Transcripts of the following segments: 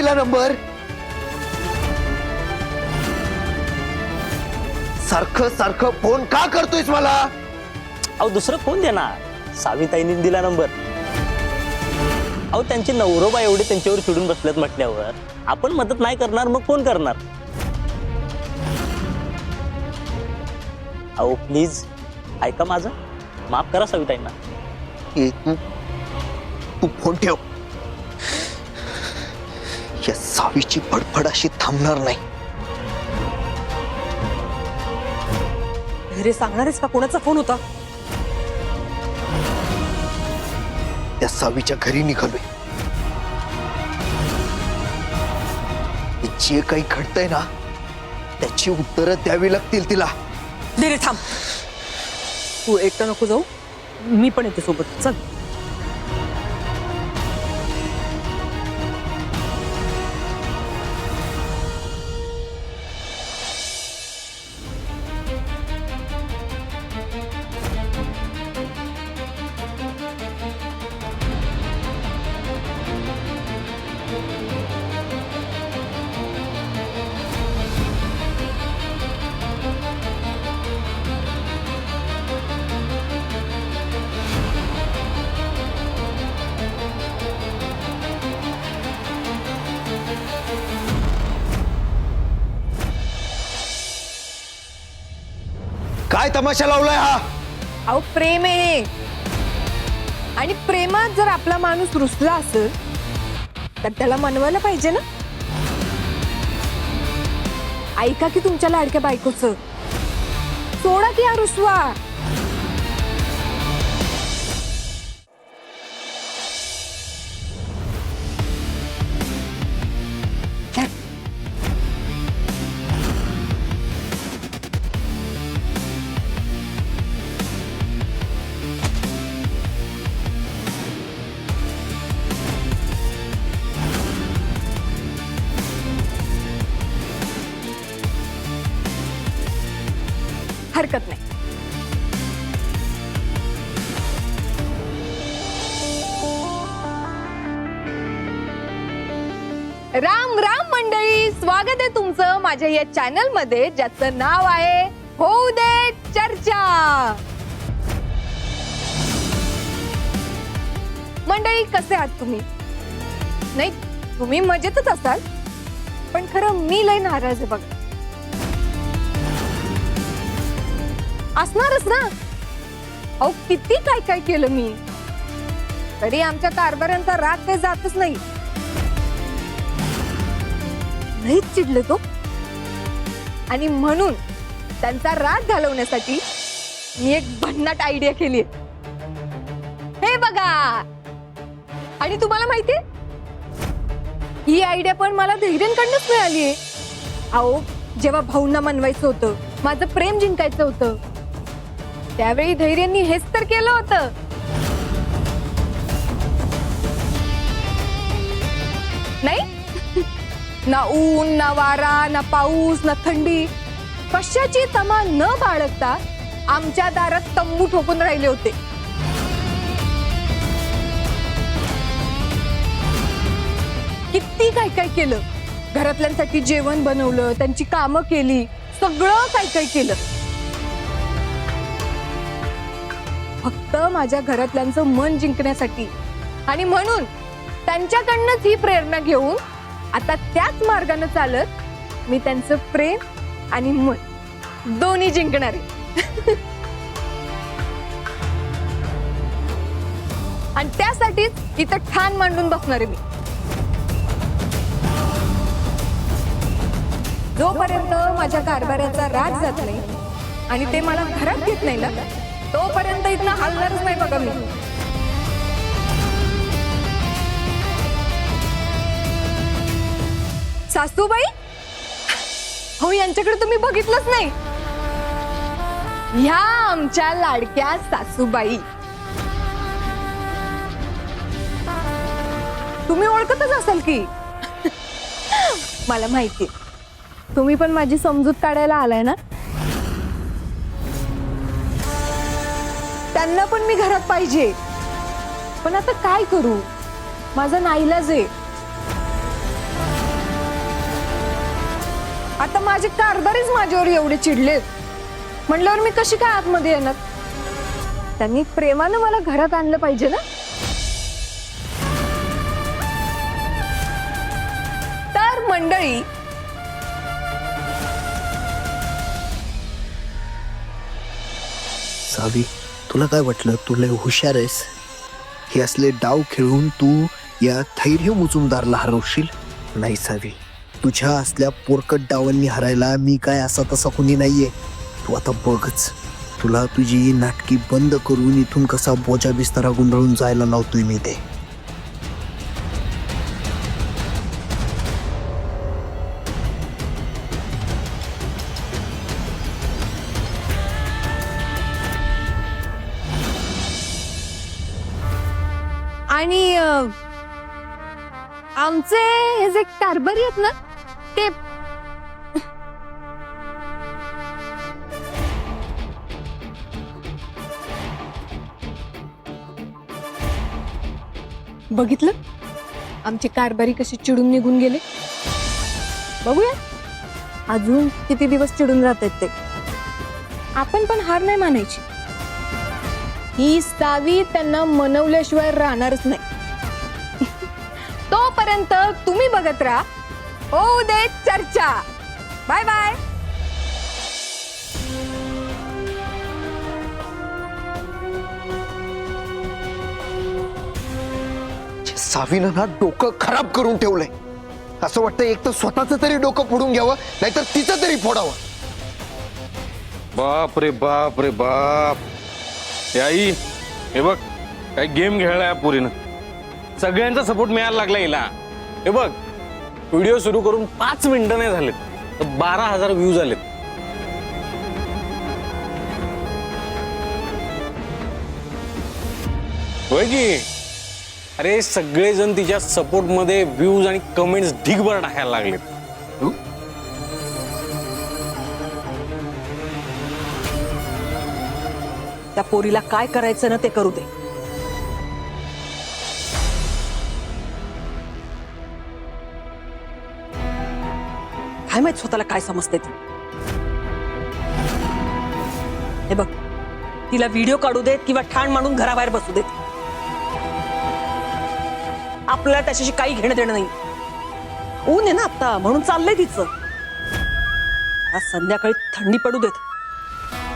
दिला नंबर. सारखं सारखं फोन का करतोयस मला? अहो दुसरं कोण देणार? साविताईंनी दिला नंबर. अहो त्यांची नवरोबा एवढे त्यांच्यावर चिडून बसलेत म्हटल्यावर आपण मदत नाही करणार मग कोण करणार? अहो प्लीज ऐका माझं, माफ करा साविताईंना. तू फोन ठेव. या सावीची फडफड अशी थांबणार नाही. अरे सांगणारेस का कोणाचा फोन होता? त्या सावीच्या घरी निघालोय. जे काही घडतंय ना त्याची उत्तरं द्यावी लागतील तिला. दे रे थांब. तू एकटा नको जाऊ, मी पण येते सोबत. चल. काय तमाशा लावलाय हा? अहो प्रेम आहे आणि प्रेमात जर आपला माणूस रुसला असेल तर त्याला मनवायला पाहिजे ना. ऐका की तुमच्या लाडक्या बायकोचं. सोडा की हा रुसवा. हरकत नाही. राम राम मंडळी, स्वागत आहे तुमचं माझ्या या चॅनल मध्ये ज्याचं नाव आहे होऊ दे चर्चा. मंडळी कसे आहात तुम्ही? नाही तुम्ही मजेतच असाल, पण खरं मी लय नाराज आहे बघा. असणारच ना. अहो किती काय काय केलं मी, तरी आमच्या कारभाऱ्यांचा राग काही जातच नाही. नाहीच चिडले तो, आणि म्हणून त्यांचा राग घालवण्यासाठी मी एक भन्नाट आयडिया केली. हे बघा, आणि तुम्हाला माहितीये ही आयडिया पण मला धैर्यांकडूनच मिळालीये. अहो जेव्हा भाऊंना मनवायचं होतं, माझं प्रेम जिंकायचं होतं, त्यावेळी धैर्यांनी हेच तर केलं होतं. नाही ना ऊन ना वारा ना पाऊस ना थंडी, कशाची तमा न बाळगता आमच्या दारात तंबू ठोकून राहिले होते. किती काय काय केलं. घरातल्यांसाठी जेवण बनवलं, त्यांची कामं केली, सगळं काय काय केलं. फक्त माझ्या घरातल्यांचं मन जिंकण्यासाठी. आणि म्हणून त्यांच्याकडनंच ही प्रेरणा घेऊन आता त्याच मार्गाने चालत मी त्यांचं प्रेम आणि मन दोन्ही जिंकणार आहे. आणि त्यासाठीच इथं ठाण मांडून बसणार आहे मी. जोपर्यंत माझ्या कारभाराचा राग जात नाही आणि ते मला घरात घेत नाही ना, तोपर्यंत इथनं हलणारच नाही बघा मी. सासूबाई, हो यांच्याकडे तुम्ही बघितलंच नाही. ह्या आमच्या लाडक्या सासूबाई. तुम्ही ओळखतच असाल की. मला माहिती तुम्ही पण माझी समजूत काढायला आलाय ना. त्यांना पण मी घरात पाहिजे, पण आता काय करू, माझा नाईलाज आहे. आता माझे कारभारीच माझ्यावर एवढे चिडलेत म्हणल्यावर मी कशी काय आतमध्ये येणार? त्यांनी प्रेमानं मला घरात आणलं पाहिजे ना. तर मंडळी, सावी, तुला काय वाटलं तू लय हुशार आहेस? हे असले डाव खेळून तू या धैर्य मुजुमदारला हरवशील? नाही सावी, तुझ्या असल्या पोरकट डावांनी हरायला मी काय असा तसा कुणी नाहीये. तू आता बघच, तुला तुझी नाटकी बंद करून इथून कसा बोजा बिस्तारा गुंडाळून जायला लावतोय मी ते. आणि आमचे हे जे कारभारी आहेत ना ते बघितलं आमचे कारभारी कसे चिडून निघून गेले. बघूया अजून किती दिवस चिडून राहतात ते. आपण पण हार नाही मानायची. ही सावी त्यांना मनवल्याशिवाय राहणारच नाही. तोपर्यंत तुम्ही बघत राहा होऊ दे चर्चा. Bye bye. सावीनं ना डोकं खराब करून ठेवलंय. असं वाटतं एक तर स्वतःच तरी डोकं फोडून घ्यावं, नाहीतर तिचं तरी फोडावं. बाप रे बाप रे बाप. हे आई, हे बघ काय गेम खेळलाय पुरीनं. सगळ्यांचा सपोर्ट मिळायला लागला हिला. हे बघ व्हिडिओ सुरू करून 5 मिनिटं नाही झालेत तर 12,000 व्ह्यूज आलेत. होय की? अरे सगळेजण तिच्या सपोर्ट मध्ये व्ह्यूज आणि कमेंट्स ढिगभर टाकायला लागलेत. त्या पोरीला काय करायचं ना ते करू दे. काय माहित स्वतःला काय समजते ती. हे बघ, तिला व्हिडिओ काढू देत किंवा ठाण मांडून घराबाहेर बसू देत. आपल्याला त्याच्याशी काही घेणं देणं नाही. ऊन आहे ना आता म्हणून चाललंय तिचं. आज संध्याकाळी थंडी पडू देत.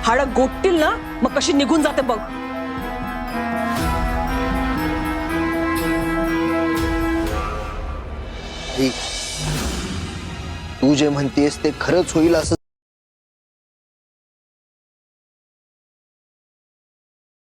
हाडं गोटतील ना मग कशी निघून जाते बघ. तू जे म्हणतेस ते खरंच होईल असं